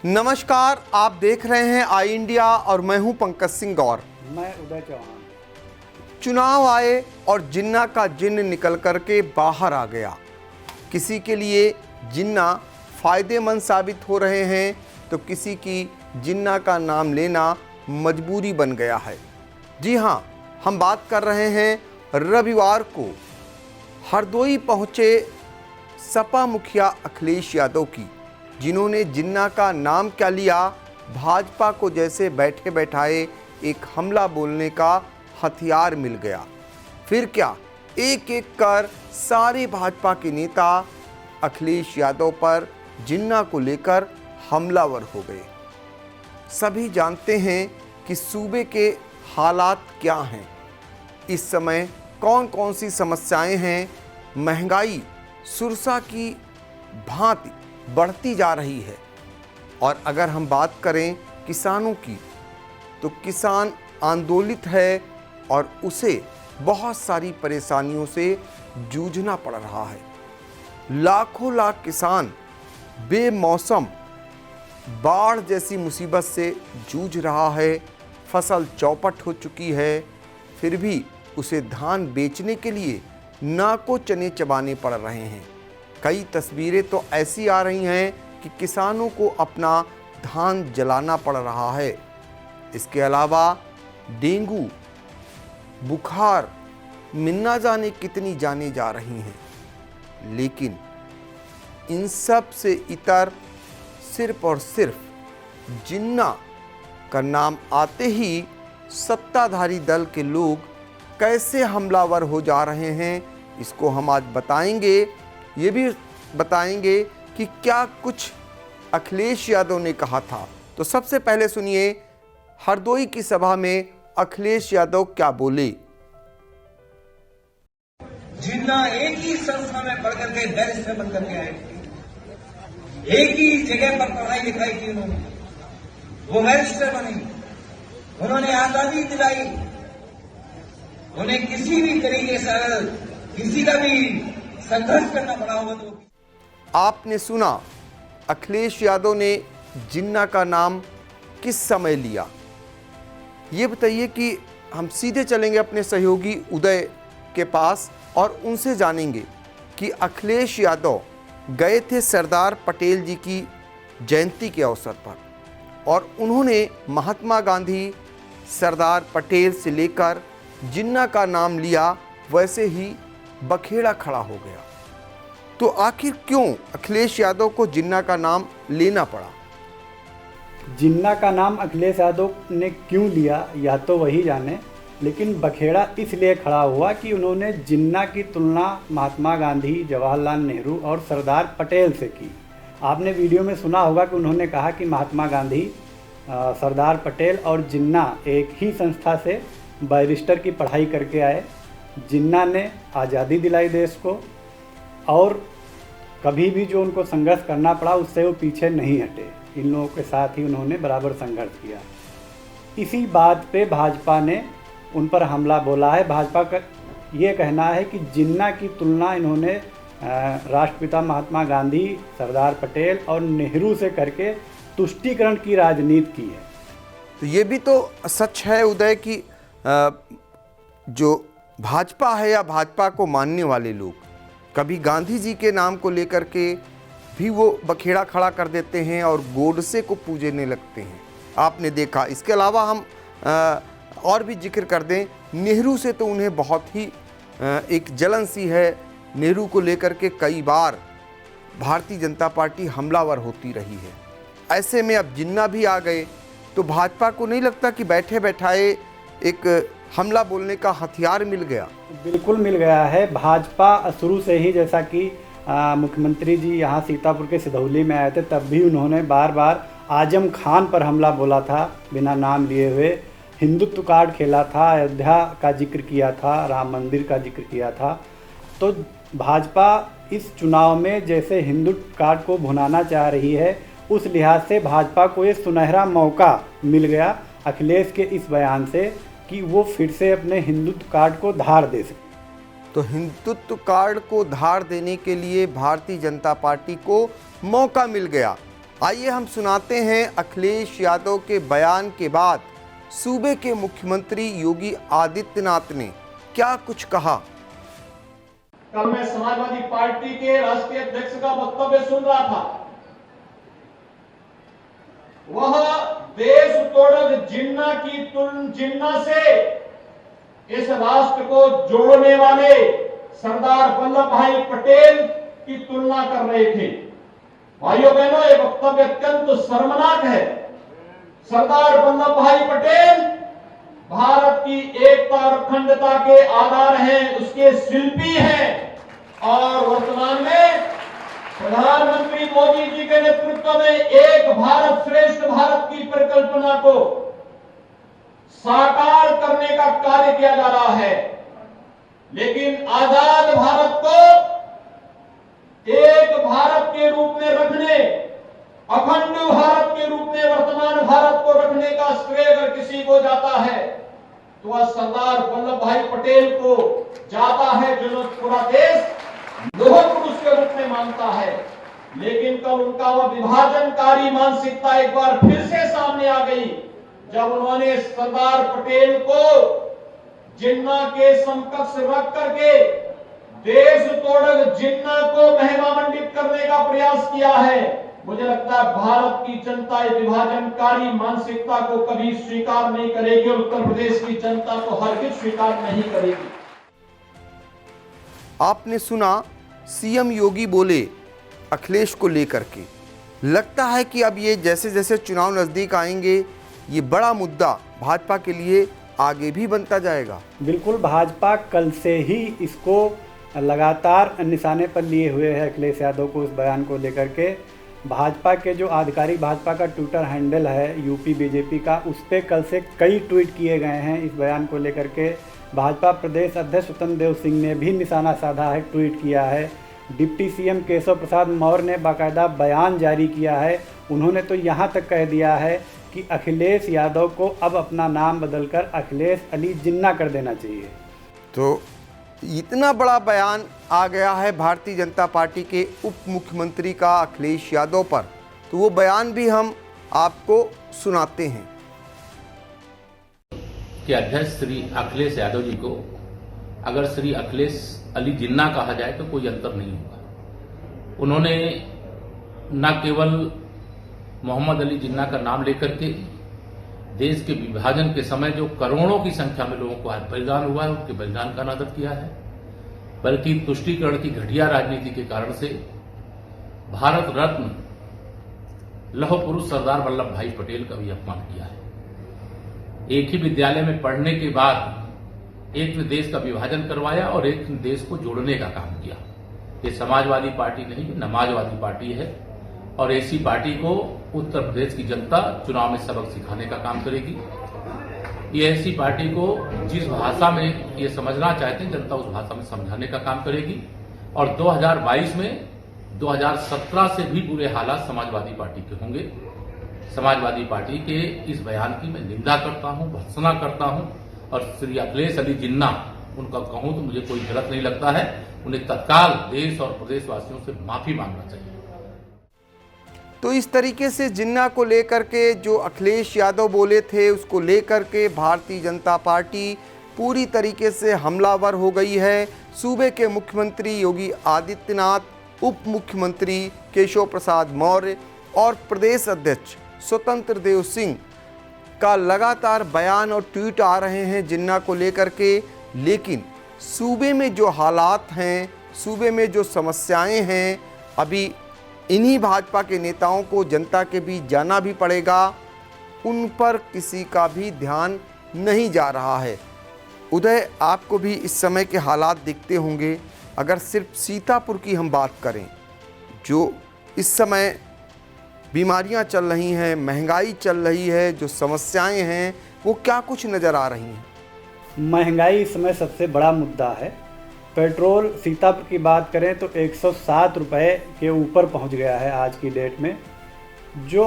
नमस्कार, आप देख रहे हैं आई इंडिया और मैं हूं पंकज सिंह गौर। मैं उदय चौहान। चुनाव आए और जिन्ना का जिन्न निकल करके बाहर आ गया। किसी के लिए जिन्ना फायदेमंद साबित हो रहे हैं तो किसी की जिन्ना का नाम लेना मजबूरी बन गया है। जी हां, हम बात कर रहे हैं रविवार को हरदोई पहुंचे सपा मुखिया अखिलेश यादव की, जिन्होंने जिन्ना का नाम क्या लिया, भाजपा को जैसे बैठे बैठाए एक हमला बोलने का हथियार मिल गया। फिर क्या, एक एक कर सारे भाजपा के नेता अखिलेश यादव पर जिन्ना को लेकर हमलावर हो गए। सभी जानते हैं कि सूबे के हालात क्या हैं, इस समय कौन कौन सी समस्याएं हैं। महंगाई सुरसा की भांति बढ़ती जा रही है और अगर हम बात करें किसानों की तो किसान आंदोलित है और उसे बहुत सारी परेशानियों से जूझना पड़ रहा है। लाखों लाख किसान बेमौसम बाढ़ जैसी मुसीबत से जूझ रहा है। फसल चौपट हो चुकी है, फिर भी उसे धान बेचने के लिए नाको चने चबाने पड़ रहे हैं। कई तस्वीरें तो ऐसी आ रही हैं कि किसानों को अपना धान जलाना पड़ रहा है। इसके अलावा डेंगू, बुखार, मिन्ना जाने कितनी जाने जा रही हैं, लेकिन इन सब से इतर सिर्फ और सिर्फ जिन्ना का नाम आते ही सत्ताधारी दल के लोग कैसे हमलावर हो जा रहे हैं, इसको हम आज बताएंगे। ये भी बताएंगे कि क्या कुछ अखिलेश यादव ने कहा था। तो सबसे पहले सुनिए हरदोई की सभा में अखिलेश यादव क्या बोले। जिन्ना एक ही संस्था में पढ़ करके बैरिस्टर बन करके आए, एक ही जगह पर पढ़ाई लिखाई की उन्होंने, वो बैरिस्टर बने, उन्होंने आजादी दिलाई। उन्हें किसी भी तरीके से किसी का भी संघर्ष करना पड़ा होगा तो। आपने सुना अखिलेश यादव ने जिन्ना का नाम किस समय लिया। ये बताइए कि हम सीधे चलेंगे अपने सहयोगी उदय के पास और उनसे जानेंगे कि अखिलेश यादव गए थे सरदार पटेल जी की जयंती के अवसर पर और उन्होंने महात्मा गांधी, सरदार पटेल से लेकर जिन्ना का नाम लिया, वैसे ही बखेड़ा खड़ा हो गया। तो आखिर क्यों अखिलेश यादव को जिन्ना का नाम लेना पड़ा? जिन्ना का नाम अखिलेश यादव ने क्यों लिया यह तो वही जाने, लेकिन बखेड़ा इसलिए खड़ा हुआ कि उन्होंने जिन्ना की तुलना महात्मा गांधी, जवाहरलाल नेहरू और सरदार पटेल से की। आपने वीडियो में सुना होगा कि उन्होंने कहा कि महात्मा गांधी, सरदार पटेल और जिन्ना एक ही संस्था से बैरिस्टर की पढ़ाई करके आए। जिन्ना ने आज़ादी दिलाई देश को और कभी भी जो उनको संघर्ष करना पड़ा उससे वो पीछे नहीं हटे। इन लोगों के साथ ही उन्होंने बराबर संघर्ष किया। इसी बात पे भाजपा ने उन पर हमला बोला है। भाजपा का ये कहना है कि जिन्ना की तुलना इन्होंने राष्ट्रपिता महात्मा गांधी, सरदार पटेल और नेहरू से करके तुष्टीकरण की राजनीति की है। तो ये भी तो सच है उदय कि जो भाजपा है या भाजपा को मानने वाले लोग कभी गांधी जी के नाम को लेकर के भी वो बखेड़ा खड़ा कर देते हैं और गोडसे को पूजने लगते हैं, आपने देखा। इसके अलावा हम और भी जिक्र कर दें, नेहरू से तो उन्हें बहुत ही एक जलन सी है। नेहरू को लेकर के कई बार भारतीय जनता पार्टी हमलावर होती रही है। ऐसे में अब जिन्ना भी आ गए तो भाजपा को नहीं लगता कि बैठे बैठाए एक हमला बोलने का हथियार मिल गया? बिल्कुल मिल गया है। भाजपा शुरू से ही, जैसा कि मुख्यमंत्री जी यहाँ सीतापुर के सिधौली में आए थे, तब भी उन्होंने बार बार आजम खान पर हमला बोला था बिना नाम लिए हुए। हिंदुत्व कार्ड खेला था, अयोध्या का जिक्र किया था, राम मंदिर का जिक्र किया था। तो भाजपा इस चुनाव में जैसे हिंदुत्व कार्ड को भुनाना चाह रही है, उस लिहाज से भाजपा को ये सुनहरा मौका मिल गया अखिलेश के इस बयान से कि वो फिर से अपने हिंदुत्व कार्ड को धार दे सके। तो हिंदुत्व कार्ड को धार देने के लिए भारतीय जनता पार्टी को मौका मिल गया। आइए हम सुनाते हैं अखिलेश यादव के बयान के बाद सूबे के मुख्यमंत्री योगी आदित्यनाथ ने क्या कुछ कहा। कल मैं समाजवादी पार्टी के राष्ट्रीय अध्यक्ष का वक्तव्य सुन रहा था। वह देश तोड़क जिन्ना से इस राष्ट्र को जोड़ने वाले सरदार वल्लभ भाई पटेल की तुलना कर रहे थे। भाइयों बहनों, ये वक्तव्य अत्यंत शर्मनाक है। सरदार वल्लभ भाई पटेल भारत की एकता और अखंडता के आधार हैं, उसके शिल्पी हैं और वर्तमान में प्रधानमंत्री मोदी जी के नेतृत्व में एक भारत श्रेष्ठ भारत की परिकल्पना को साकार करने का कार्य किया जा रहा है। लेकिन आजाद भारत को एक भारत के रूप में रखने, अखंड भारत के रूप में वर्तमान भारत को रखने का श्रेय अगर किसी को जाता है तो वह सरदार वल्लभ भाई पटेल को जाता है, जो पूरा देश लौह पुरुष के रूप में मानता है। लेकिन कल उनका वह विभाजनकारी मानसिकता एक बार फिर से सामने आ गई, जब उन्होंने सरदार पटेल को जिन्ना के समकक्ष रख करके देश तोड़क जिन्ना को महिमा मंडित करने का प्रयास किया है। मुझे लगता है भारत की जनता इस विभाजनकारी मानसिकता को कभी स्वीकार नहीं करेगी और उत्तर प्रदेश की जनता को हरगिज स्वीकार नहीं करेगी। आपने सुना सीएम योगी बोले अखिलेश को लेकर के। लगता है कि अब ये जैसे जैसे चुनाव नज़दीक आएंगे ये बड़ा मुद्दा भाजपा के लिए आगे भी बनता जाएगा। बिल्कुल, भाजपा कल से ही इसको लगातार निशाने पर लिए हुए है अखिलेश यादव को इस बयान को लेकर के। भाजपा के जो आधिकारिक भाजपा का ट्विटर हैंडल है यूपी बीजेपी का, उस पर कल से कई ट्वीट किए गए हैं इस बयान को लेकर के। भाजपा प्रदेश अध्यक्ष स्वतंत्र देव सिंह ने भी निशाना साधा है, ट्वीट किया है। डिप्टी सीएम केशव प्रसाद मौर्य ने बाकायदा बयान जारी किया है। उन्होंने तो यहाँ तक कह दिया है कि अखिलेश यादव को अब अपना नाम बदलकर अखिलेश अली जिन्ना कर देना चाहिए। तो इतना बड़ा बयान आ गया है भारतीय जनता पार्टी के उप मुख्यमंत्री का अखिलेश यादव पर, तो वो बयान भी हम आपको सुनाते हैं कि अध्यक्ष श्री अखिलेश यादव जी को अगर श्री अखिलेश अली जिन्ना कहा जाए तो कोई अंतर नहीं होगा। उन्होंने न केवल मोहम्मद अली जिन्ना का नाम लेकर के देश के विभाजन के समय जो करोड़ों की संख्या में लोगों को बलिदान हुआ है उनके बलिदान का अनादर किया है, बल्कि तुष्टीकरण की घटिया राजनीति के कारण से भारत रत्न लौह पुरुष सरदार वल्लभ भाई पटेल का भी अपमान किया है। एक ही विद्यालय में पढ़ने के बाद एक ने देश का विभाजन करवाया और एक ने देश को जोड़ने का काम किया। ये समाजवादी पार्टी नहीं, नमाजवादी पार्टी है और ऐसी पार्टी को उत्तर प्रदेश की जनता चुनाव में सबक सिखाने का काम करेगी। ये ऐसी पार्टी को जिस भाषा में ये समझना चाहते हैं जनता उस भाषा में समझाने का काम करेगी और 2022 में 2017 से भी बुरे हालात समाजवादी पार्टी के होंगे। समाजवादी पार्टी के इस बयान की मैं निंदा करता हूं, भर्त्सना करता हूं और श्री अखिलेश अली जिन्ना उनका कहूं तो मुझे कोई गलत नहीं लगता है। उन्हें तत्काल देश और प्रदेशवासियों से माफी मांगना चाहिए। तो इस तरीके से जिन्ना को लेकर के जो अखिलेश यादव बोले थे उसको लेकर के भारतीय जनता पार्टी पूरी तरीके से हमलावर हो गई है। सूबे के मुख्यमंत्री योगी आदित्यनाथ, उप मुख्यमंत्री केशव प्रसाद मौर्य और प्रदेश अध्यक्ष स्वतंत्र देव सिंह का लगातार बयान और ट्वीट आ रहे हैं जिन्ना को लेकर के। लेकिन सूबे में जो हालात हैं, सूबे में जो समस्याएं हैं, अभी इन्हीं भाजपा के नेताओं को जनता के बीच जाना भी पड़ेगा। उन पर किसी का भी ध्यान नहीं जा रहा है। उदय, आपको भी इस समय के हालात दिखते होंगे। अगर सिर्फ सीतापुर की हम बात करें, जो इस समय बीमारियां चल रही हैं, महंगाई चल रही है, जो समस्याएं हैं, वो क्या कुछ नज़र आ रही हैं? महंगाई इस समय सबसे बड़ा मुद्दा है। पेट्रोल सीतापुर की बात करें तो 107 रुपये के ऊपर पहुंच गया है आज की डेट में। जो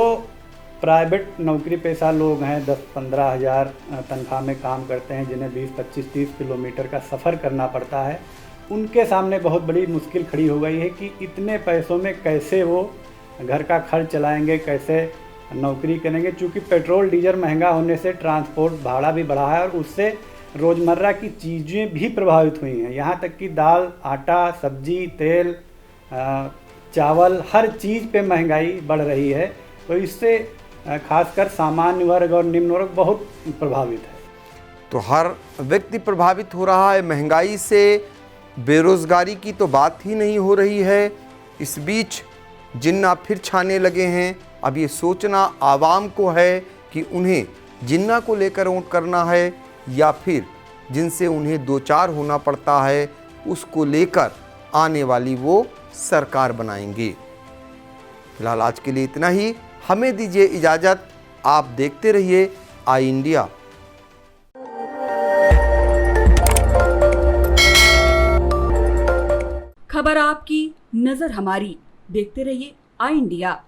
प्राइवेट नौकरी पेशा लोग हैं, 10-15 हज़ार तनख्वाह में काम करते हैं, जिन्हें 20, 25, 30 किलोमीटर का सफ़र करना पड़ता है, उनके सामने बहुत बड़ी मुश्किल खड़ी हो गई है कि इतने पैसों में कैसे वो घर का खर्च चलाएंगे, कैसे नौकरी करेंगे। चूँकि पेट्रोल डीजल महंगा होने से ट्रांसपोर्ट भाड़ा भी बढ़ा है और उससे रोज़मर्रा की चीज़ें भी प्रभावित हुई हैं। यहाँ तक कि दाल, आटा, सब्जी, तेल, चावल, हर चीज़ पे महंगाई बढ़ रही है। तो इससे खासकर सामान्य वर्ग और निम्न वर्ग बहुत प्रभावित है। तो हर व्यक्ति प्रभावित हो रहा है महंगाई से, बेरोजगारी की तो बात ही नहीं हो रही है। इस बीच जिन्ना फिर छाने लगे हैं। अब ये सोचना आवाम को है कि उन्हें जिन्ना को लेकर वोट करना है या फिर जिनसे उन्हें दो चार होना पड़ता है उसको लेकर आने वाली वो सरकार बनाएंगे। फिलहाल आज के लिए इतना ही, हमें दीजिए इजाज़त। आप देखते रहिए आई इंडिया। खबर आपकी, नजर हमारी। देखते रहिए आई इंडिया।